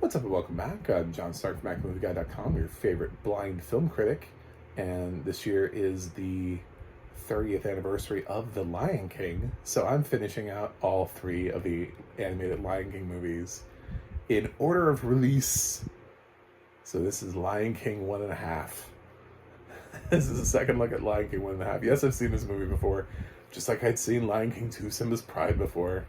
What's up and welcome back. I'm John Stark from MacMovieGuy.com, your favorite blind film critic. And this year is the 30th anniversary of The Lion King. So I'm finishing out all three of the animated Lion King movies in order of release. So this is Lion King 1.5. This is a second look at Lion King 1.5. Yes, I've seen this movie before, just like I'd seen Lion King 2 Simba's Pride before.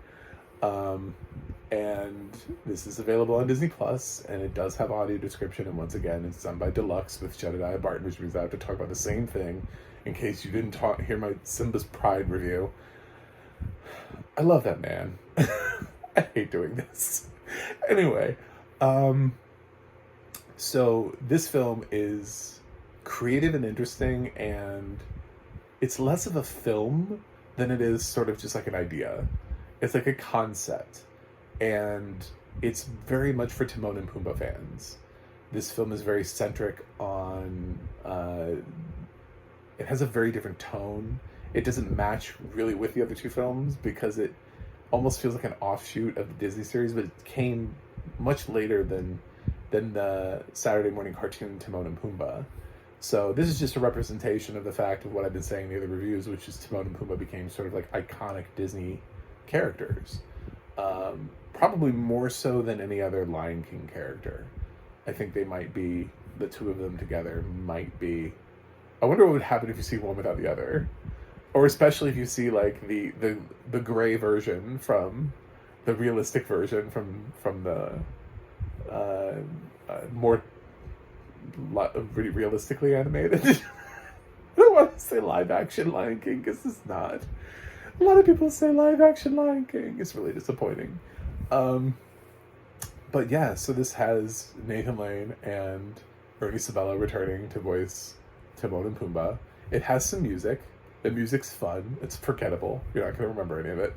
And this is available on Disney Plus, and it does have audio description, and once again, it's done by Deluxe with Jedediah Barton, which means I have to talk about the same thing in case you didn't hear my Simba's Pride review. I love that man. I hate doing this. Anyway, so this film is creative and interesting, and it's less of a film than it is sort of just like an idea. It's like a concept. And it's very much for Timon and Pumbaa fans. This film is very centric on... it has a very different tone. It doesn't match really with the other two films because it almost feels like an offshoot of the Disney series, but it came much later than the Saturday morning cartoon Timon and Pumbaa. So this is just a representation of the fact of what I've been saying in the other reviews, which is Timon and Pumbaa became sort of like iconic Disney characters. Probably more so than any other Lion King character. I think they might be, the two of them together might be. I wonder what would happen if you see one without the other. Or especially if you see like the gray version from the realistic version from the more realistically animated. I don't want to say live action Lion King because it's not. A lot of people say live action Lion King. It's really disappointing. But yeah, so this has Nathan Lane and Ernie Sabella returning to voice Timon and Pumbaa. It has some music. The music's fun. It's forgettable. You're not going to remember any of it.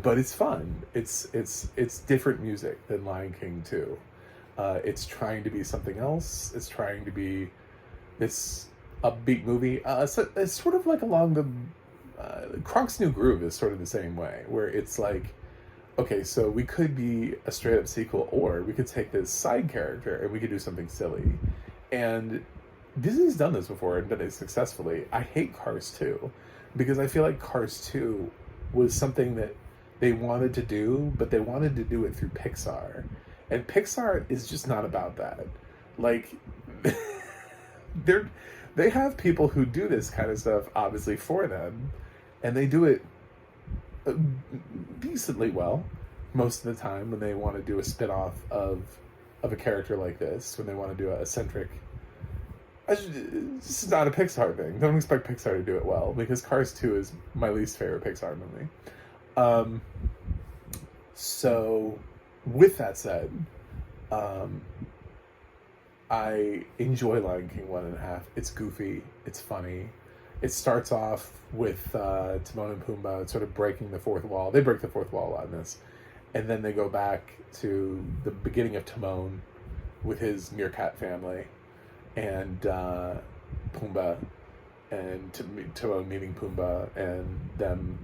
But it's fun. It's different music than Lion King 2. It's trying to be something else. It's trying to be this upbeat movie. So it's sort of like along the... Kronk's New Groove is sort of the same way, where it's like, okay, so we could be a straight up sequel, or we could take this side character and we could do something silly. And Disney's done this before and done it successfully. I hate Cars 2 because I feel like Cars 2 was something that they wanted to do, but they wanted to do it through Pixar. And Pixar is just not about that. Like, they have people who do this kind of stuff, obviously, for them. And they do it decently well most of the time when they want to do a spin-off of a character like this, when they want to do a eccentric... This is not a Pixar thing. Don't expect Pixar to do it well, because Cars 2 is my least favorite Pixar movie. So, with that said, I enjoy Lion King 1.5. It's goofy. It's funny. It starts off with Timon and Pumbaa sort of breaking the fourth wall. They break the fourth wall a lot in this. And then they go back to the beginning of Timon with his meerkat family. And Pumbaa and Timon meeting Pumbaa and them,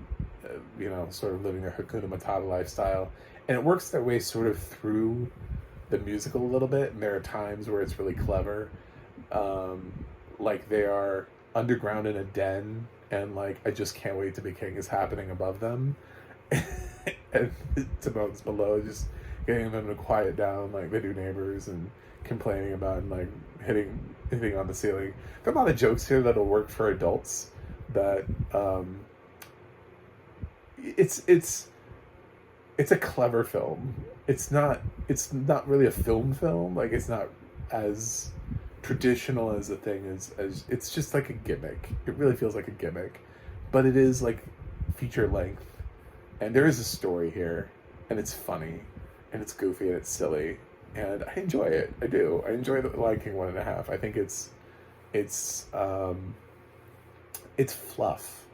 sort of living their Hakuna Matata lifestyle. And it works their way sort of through the musical a little bit, and there are times where it's really clever. Like they are underground in a den, and like I Just Can't Wait to Be King is happening above them, and Timon's below just getting them to quiet down like they do Neighbors, and complaining about and like hitting on the ceiling. There are a lot of jokes here that'll work for adults that it's a clever film. It's not really a film. Like, it's not as traditional as the thing as it's just like a gimmick. It really feels like a gimmick, but it is like feature length, and there is a story here, and it's funny, and it's goofy, and it's silly, and I enjoy it. I do. I enjoy the Lion King 1.5. I think it's fluff,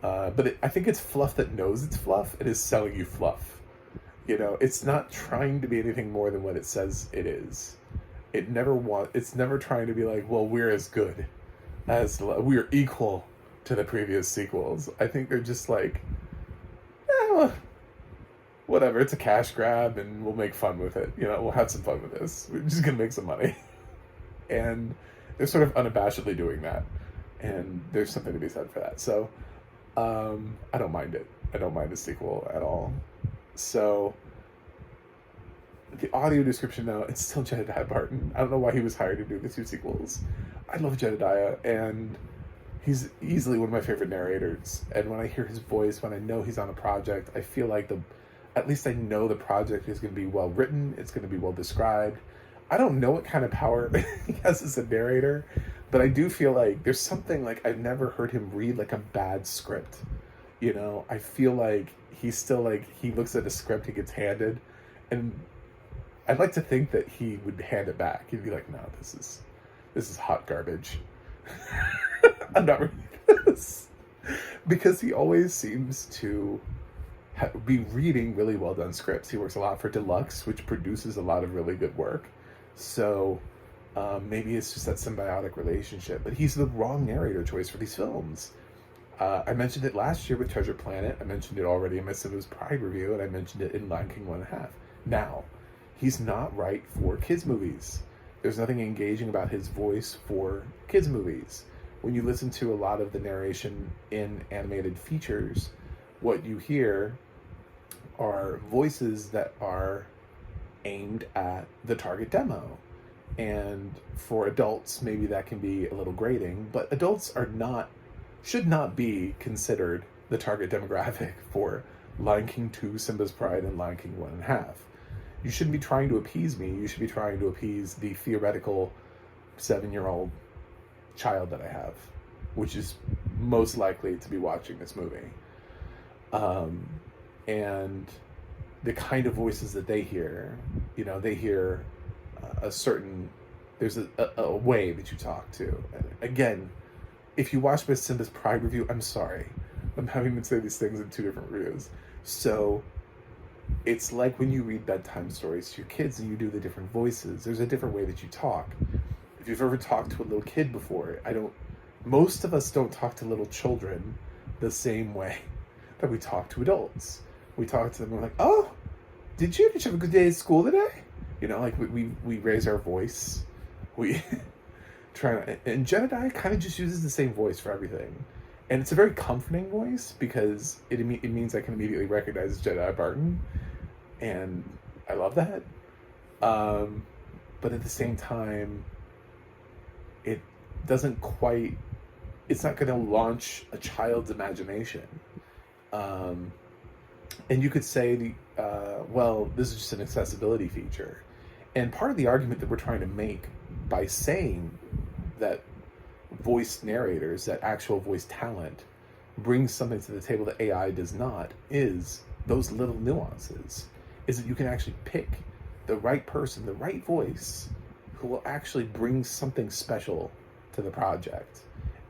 but I think it's fluff that knows it's fluff. It is selling you fluff. It's not trying to be anything more than what it says it is. It's never trying to be like, well, we're as good as, we're equal to the previous sequels. I think they're just like, well, whatever, it's a cash grab and we'll make fun with it. You know, we'll have some fun with this. We're just going to make some money. And they're sort of unabashedly doing that. And there's something to be said for that. So I don't mind it. I don't mind a sequel at all. So the audio description now, it's still Jedediah Barton. I don't know why he was hired to do the 2 sequels. I love Jedediah, and he's easily one of my favorite narrators. And when I hear his voice, when I know he's on a project, I feel like at least I know the project is going to be well written. It's going to be well described. I don't know what kind of power he has as a narrator, but I do feel like there's something, like, I've never heard him read like a bad script. You know, I feel like he's still like, he looks at a script he gets handed, and I'd like to think that he would hand it back. He'd be like, no, this is hot garbage. I'm not reading this. Because he always seems to be reading really well done scripts. He works a lot for Deluxe, which produces a lot of really good work. So maybe it's just that symbiotic relationship. But he's the wrong narrator choice for these films. I mentioned it last year with Treasure Planet. I mentioned it already in my Simba's Pride review, and I mentioned it in Lion King 1.5. Now, he's not right for kids' movies. There's nothing engaging about his voice for kids' movies. When you listen to a lot of the narration in animated features, what you hear are voices that are aimed at the target demo. And for adults, maybe that can be a little grating, but adults should not be considered the target demographic for Lion King 2, Simba's Pride, and Lion King 1.5. You shouldn't be trying to appease me. You should be trying to appease the theoretical 7-year-old child that I have, which is most likely to be watching this movie. And the kind of voices that they hear, you know, they hear there's a way that you talk to. And again, if you watch my Simba's Pride review, I'm sorry. I'm having to say these things in 2 different reviews. So it's like when you read bedtime stories to your kids and you do the different voices, there's a different way that you talk. If you've ever talked to a little kid before, most of us don't talk to little children the same way that we talk to adults. We talk to them, we're like, oh, did you have a good day at school today? You know, like we raise our voice. We and Jedediah kind of just uses the same voice for everything. And it's a very comforting voice because it means I can immediately recognize Jedediah Barton. And I love that. But at the same time, it doesn't quite, it's not going to launch a child's imagination. And you could say, well, this is just an accessibility feature. And part of the argument that we're trying to make by saying that voice narrators, that actual voice talent, brings something to the table that AI does not, is those little nuances. Is that you can actually pick the right person, the right voice, who will actually bring something special to the project.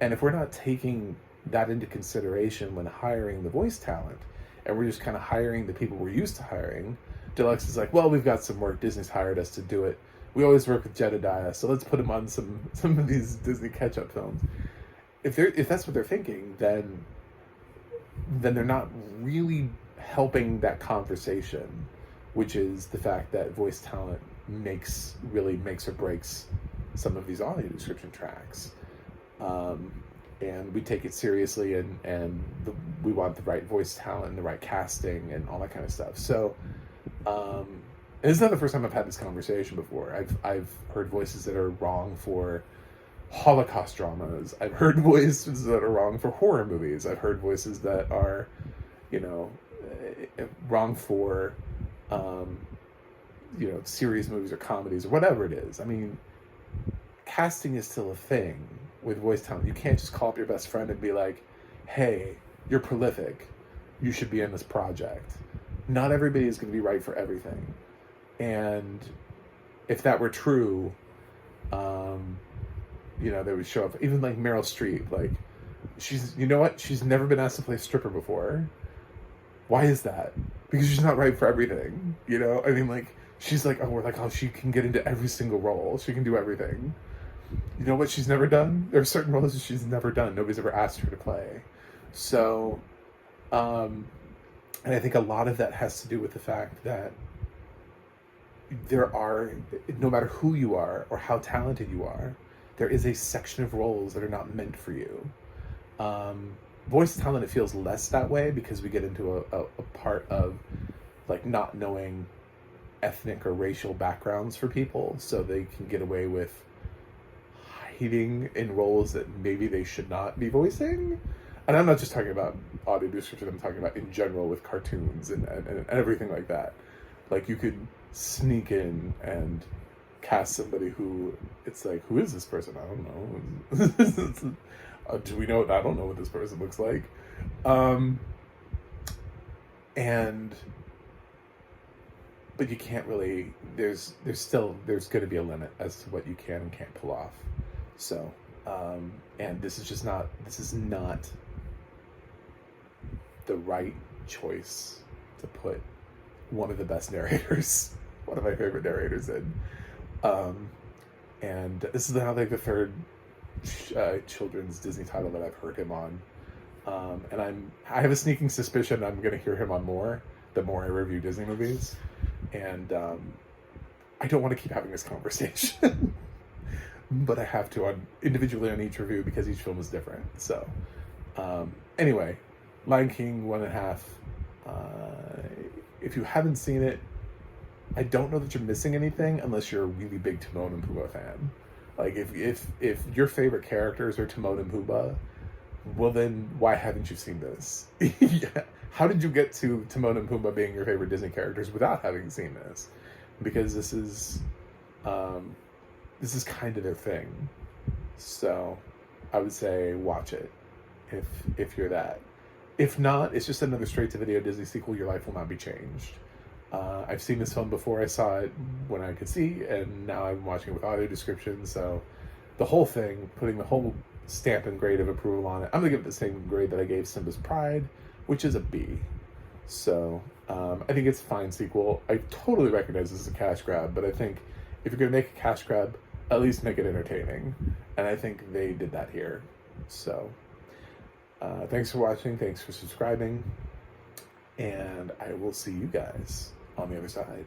And if we're not taking that into consideration when hiring the voice talent, and we're just kind of hiring the people we're used to hiring, Deluxe is like, well, we've got some work. Disney's hired us to do it. We always work with Jedediah, so let's put him on some of these Disney catch-up films. If that's what they're thinking, then they're not really helping that conversation, which is the fact that voice talent makes or breaks some of these audio description tracks. And we take it seriously, and we want the right voice talent and the right casting and all that kind of stuff. So, and it's not the first time I've had this conversation before. I've heard voices that are wrong for Holocaust dramas. I've heard voices that are wrong for horror movies. I've heard voices that are, wrong for, serious movies or comedies or whatever it is. I mean, casting is still a thing with voice talent. You can't just call up your best friend and be like, hey, you're prolific. You should be in this project. Not everybody is going to be right for everything. And if that were true, they would show up. Even like Meryl Streep, like she's never been asked to play a stripper before. Why is that? Because she's not right for everything. I mean, like, she's like, she can get into every single role. She can do everything. You know what she's never done? There are certain roles that she's never done. Nobody's ever asked her to play. So, And I think a lot of that has to do with the fact that there are, no matter who you are or how talented you are, there is a section of roles that are not meant for you. Voice talent, it feels less that way because we get into a part of like not knowing ethnic or racial backgrounds for people, so they can get away with hiding in roles that maybe they should not be voicing. And I'm not just talking about audio description, I'm talking about in general with cartoons and everything like that. Like you could sneak in and cast somebody who, it's like, who is this person? I don't know. Do we know? I don't know what this person looks like. But you can't really, there's going to be a limit as to what you can and can't pull off. So, and this is not the right choice to put one of the best narrators, one of my favorite narrators in. And this is now like the third children's Disney title that I've heard him on. And I have a sneaking suspicion I'm going to hear him on more the more I review Disney movies. And I don't want to keep having this conversation, but I have to individually on each review because each film is different. So anyway, Lion King 1.5. If you haven't seen it, I don't know that you're missing anything unless you're a really big Timon and Pumbaa fan. Like if your favorite characters are Timon and Pumbaa, well then why haven't you seen this? Yeah. How did you get to Timon and Pumbaa being your favorite Disney characters without having seen this? Because this is kind of their thing. So I would say watch it if you're that. If not, it's just another straight-to-video Disney sequel. Your life will not be changed. I've seen this film before. I saw it when I could see, and now I'm watching it with audio description. So the whole thing, putting the whole stamp and grade of approval on it, I'm going to give it the same grade that I gave Simba's Pride, which is a B. So I think it's a fine sequel. I totally recognize this is a cash grab, but I think if you're going to make a cash grab, at least make it entertaining. And I think they did that here. So thanks for watching. Thanks for subscribing. And I will see you guys on the other side.